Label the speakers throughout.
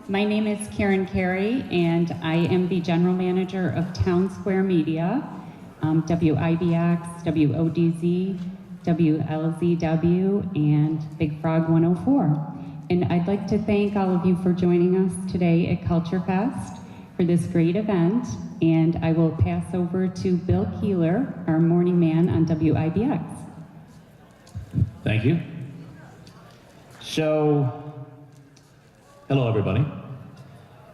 Speaker 1: My name is Karen Carrey, and I am the General Manager of Town Square Media, WIBX, WODZ, WLZW, and Big Frog 104. And I'd like to thank all of you for joining us today at Culture Fest for this great event. And I will pass over to Bill Keeler, our morning man on WIBX.
Speaker 2: Thank you. So, hello everybody.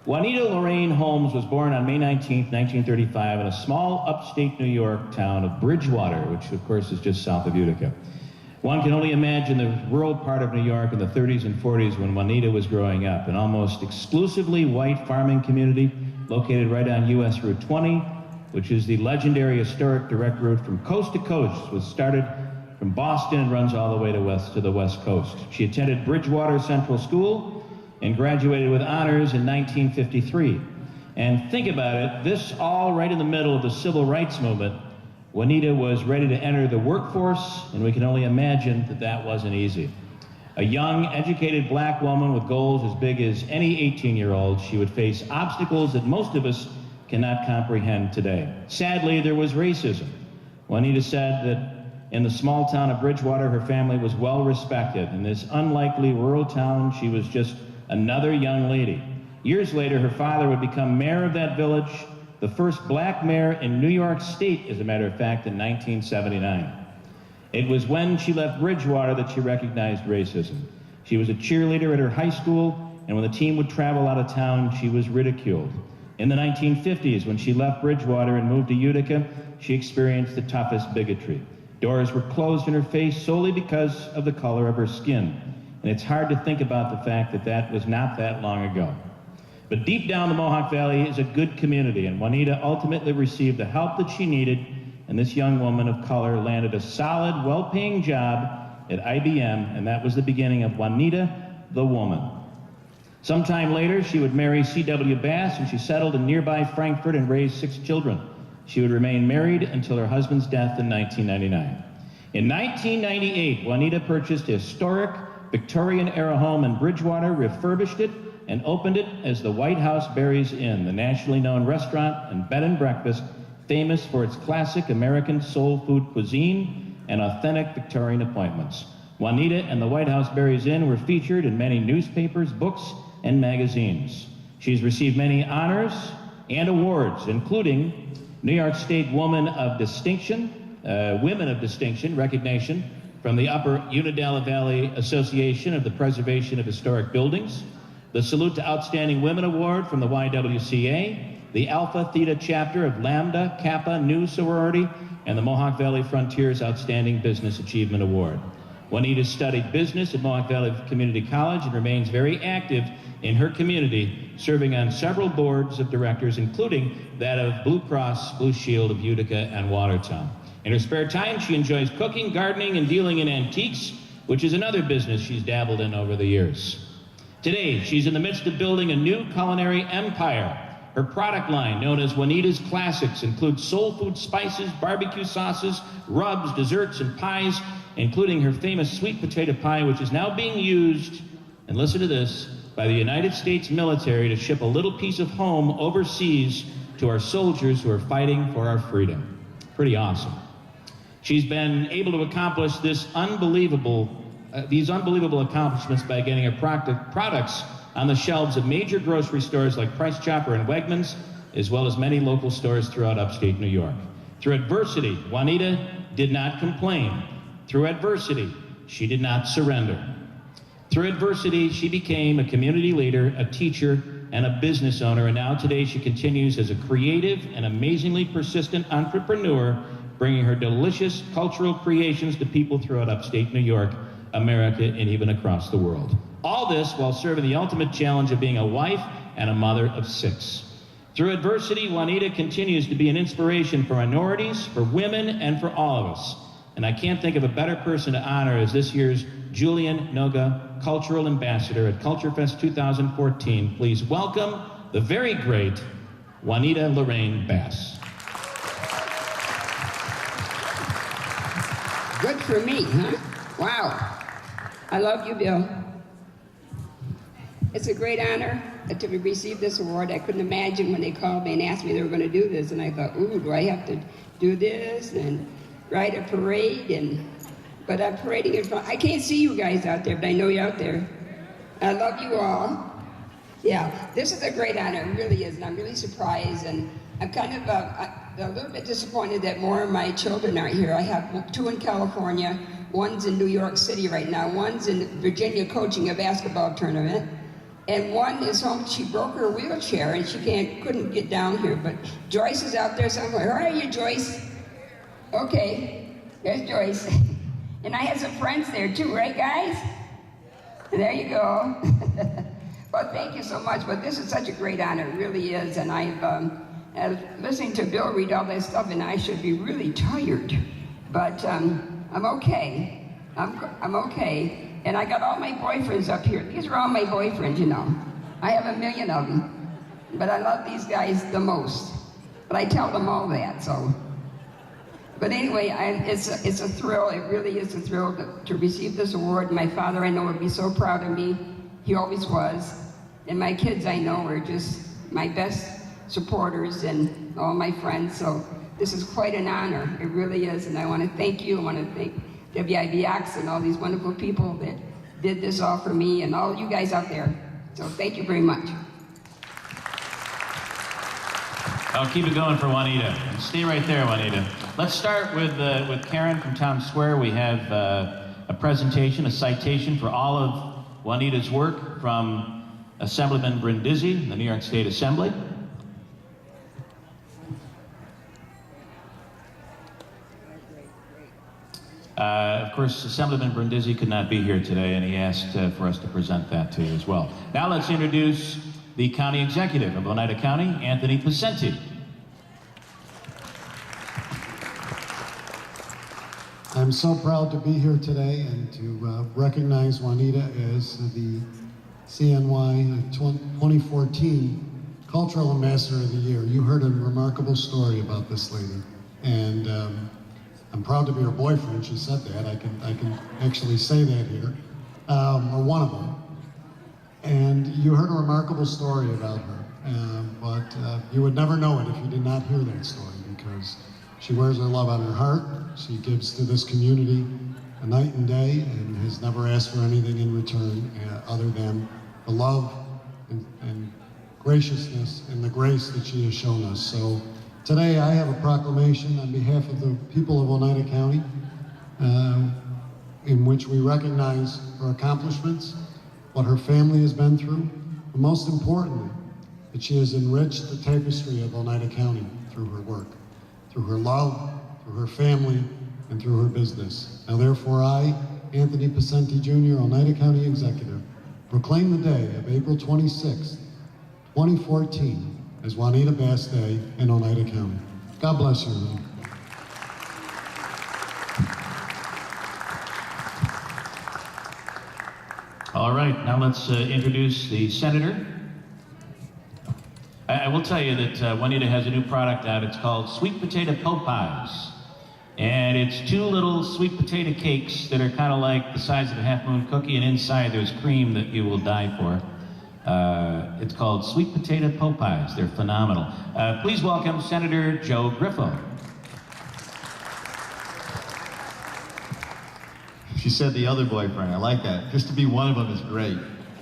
Speaker 2: Juanita Lorraine Holmes was born on May 19th, 1935 in a small upstate New York town of Bridgewater, which of course is just south of Utica. One can only imagine the rural part of New York in the 30s and 40s when Juanita was growing up, an almost exclusively white farming community located right on US Route 20, which is the legendary historic direct route from coast to coast, was started from Boston and runs all the way to the West Coast. She attended Bridgewater Central School and graduated with honors in 1953. And think about it, this all right in the middle of the civil rights movement. Juanita was ready to enter the workforce, and we can only imagine that that wasn't easy. A young, educated black woman with goals as big as any 18-year-old, she would face obstacles that most of us cannot comprehend today. Sadly, there was racism. Juanita said that in the small town of Bridgewater, her family was well respected. In this unlikely rural town, she was just another young lady. Years later, her father would become mayor of that village, the first black mayor in New York State, as a matter of fact, in 1979. It was when she left Bridgewater that she recognized racism. She was a cheerleader at her high school, and when the team would travel out of town, she was ridiculed. In the 1950s, when she left Bridgewater and moved to Utica, she experienced the toughest bigotry. Doors were closed in her face solely because of the color of her skin. And it's hard to think about the fact that that was not that long ago. But deep down, the Mohawk Valley is a good community, and Juanita ultimately received the help that she needed, and this young woman of color landed a solid, well-paying job at IBM, and that was the beginning of Juanita the Woman. Sometime later, she would marry C.W. Bass, and she settled in nearby Frankfurt and raised 6 children. She would remain married until her husband's death in 1999. In 1998, Juanita purchased a historic Victorian-era home in Bridgewater, refurbished it, and opened it as the White House Berries Inn, the nationally known restaurant and bed and breakfast famous for its classic American soul food cuisine and authentic Victorian appointments. Juanita and the White House Berries Inn were featured in many newspapers, books, and magazines. She's received many honors and awards, including New York State Women of Distinction recognition from the Upper Unadilla Valley Association of the Preservation of Historic Buildings, the Salute to Outstanding Women Award from the YWCA, the Alpha Theta chapter of Lambda Kappa Nu sorority, and the Mohawk Valley Frontiers Outstanding Business Achievement Award. Juanita studied business at Mohawk Valley Community College and remains very active in her community, serving on several boards of directors, including that of Blue Cross Blue Shield of Utica and Watertown. In her spare time, she enjoys cooking, gardening, and dealing in antiques, which is another business she's dabbled in over the years. Today, she's in the midst of building a new culinary empire. Her product line, known as Juanita's Classics, includes soul food spices, barbecue sauces, rubs, desserts, and pies, including her famous sweet potato pie, which is now being used, and listen to this, by the United States military to ship a little piece of home overseas to our soldiers who are fighting for our freedom. Pretty awesome. She's been able to accomplish these unbelievable accomplishments by getting her products on the shelves of major grocery stores like Price Chopper and Wegmans, as well as many local stores throughout upstate New York. Through adversity, Juanita did not complain. Through adversity, she did not surrender. Through adversity, she became a community leader, a teacher, and a business owner, and now today she continues as a creative and amazingly persistent entrepreneur, bringing her delicious cultural creations to people throughout upstate New York, America, and even across the world. All this while serving the ultimate challenge of being a wife and a mother of 6. Through adversity, Juanita continues to be an inspiration for minorities, for women, and for all of us. And I can't think of a better person to honor as this year's Julian Noga Cultural Ambassador at Culture Fest 2014. Please welcome the very great Juanita Lorraine Bass.
Speaker 3: Good for me, huh? Wow. I love you, Bill. It's a great honor to receive this award. I couldn't imagine when they called me and asked me they were going to do this, and I thought, ooh, do I have to do this and ride a parade? But I'm parading in front. I can't see you guys out there, but I know you're out there. I love you all. Yeah, this is a great honor. It really is, and I'm really surprised, and I'm kind of a little bit disappointed that more of my children aren't here. I have 2 in California, one's in New York City right now, one's in Virginia coaching a basketball tournament, and one is home. She broke her wheelchair and she couldn't get down here, but Joyce is out there somewhere. Where are you, Joyce? Okay, there's Joyce. And I have some friends there too, right guys? There you go. Well, thank you so much, but this is such a great honor, it really is, and I was listening to Bill read all that stuff, and I should be really tired, but I'm okay. I'm okay, and I got all my boyfriends up here. These are all my boyfriends, you know. I have 1 million of them, but I love these guys the most. But I tell them all that, so. But anyway, it's a thrill. It really is a thrill to receive this award. My father, I know, would be so proud of me. He always was. And my kids, I know, are just my best supporters and all my friends. So this is quite an honor. It really is. And I want to thank you. I want to thank WIBX and all these wonderful people that did this all for me and all you guys out there. So thank you very much.
Speaker 2: I'll keep it going for Juanita. Stay right there, Juanita. Let's start with Karen from Town Square. We have a presentation, a citation for all of Juanita's work from Assemblyman Brindisi, the New York State Assembly. Of course, Assemblyman Brindisi could not be here today, and he asked for us to present that to you as well. Now let's introduce the County Executive of Oneida County, Anthony Picente.
Speaker 4: I'm so proud to be here today and to recognize Oneida as the CNY 2014 Cultural Ambassador of the Year. You heard a remarkable story about this lady, and I'm proud to be her boyfriend. She said that. I can actually say that here, or one of them. And you heard a remarkable story about her, but you would never know it if you did not hear that story, because she wears her love on her heart. She gives to this community a night and day and has never asked for anything in return other than the love and graciousness and the grace that she has shown us. So today I have a proclamation on behalf of the people of Oneida County in which we recognize her accomplishments, what her family has been through, but most importantly, that she has enriched the tapestry of Oneida County through her work, through her love, through her family, and through her business. Now therefore I, Anthony Picente Jr., Oneida County Executive, proclaim the day of April 26, 2014 as Juanita Bass Day in Oneida County. God bless you.
Speaker 2: All right, now let's introduce the senator. I will tell you that Oneida has a new product out. It's called Sweet Potato Pies. And it's 2 little sweet potato cakes that are kind of like the size of a half-moon cookie, and inside there's cream that you will die for. It's called Sweet Potato Pies. They're phenomenal. Please welcome Senator Joe Griffo.
Speaker 5: She said the other boyfriend. I like that. Just to be one of them is great.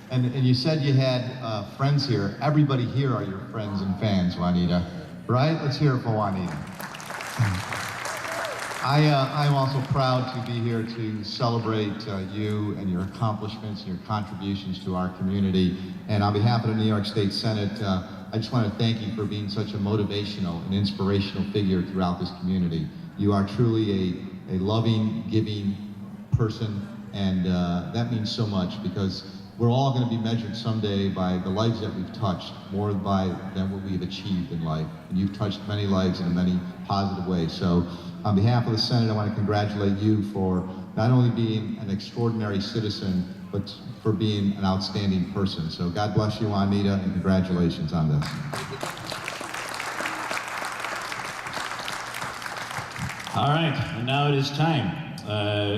Speaker 5: And you said you had friends here. Everybody here are your friends and fans, Juanita. Right? Let's hear it for Juanita. I'm also proud to be here to celebrate you and your accomplishments and your contributions to our community. And on behalf of the New York State Senate, I just want to thank you for being such a motivational and inspirational figure throughout this community. You are truly a loving, giving person, and that means so much, because we're all going to be measured someday by the lives that we've touched, more than what we've achieved in life. And you've touched many lives in many positive ways. So on behalf of the Senate, I want to congratulate you for not only being an extraordinary citizen, but for being an outstanding person. So God bless you, Oneida, and congratulations on this.
Speaker 2: All right, and now it is time.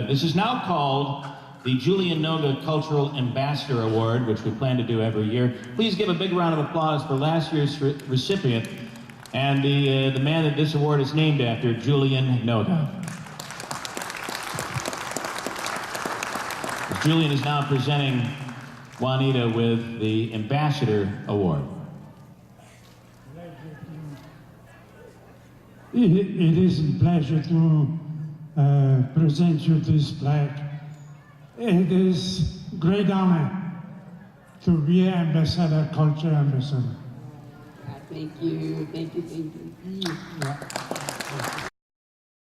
Speaker 2: This is now called the Julian Noga Cultural Ambassador Award, which we plan to do every year. Please give a big round of applause for last year's recipient and the man that this award is named after, Julian Noga. Julian is now presenting Juanita with the Ambassador Award.
Speaker 6: It is a pleasure to present you this plaque. It is great honor to be ambassador, culture ambassador.
Speaker 3: Thank you, thank you, thank you.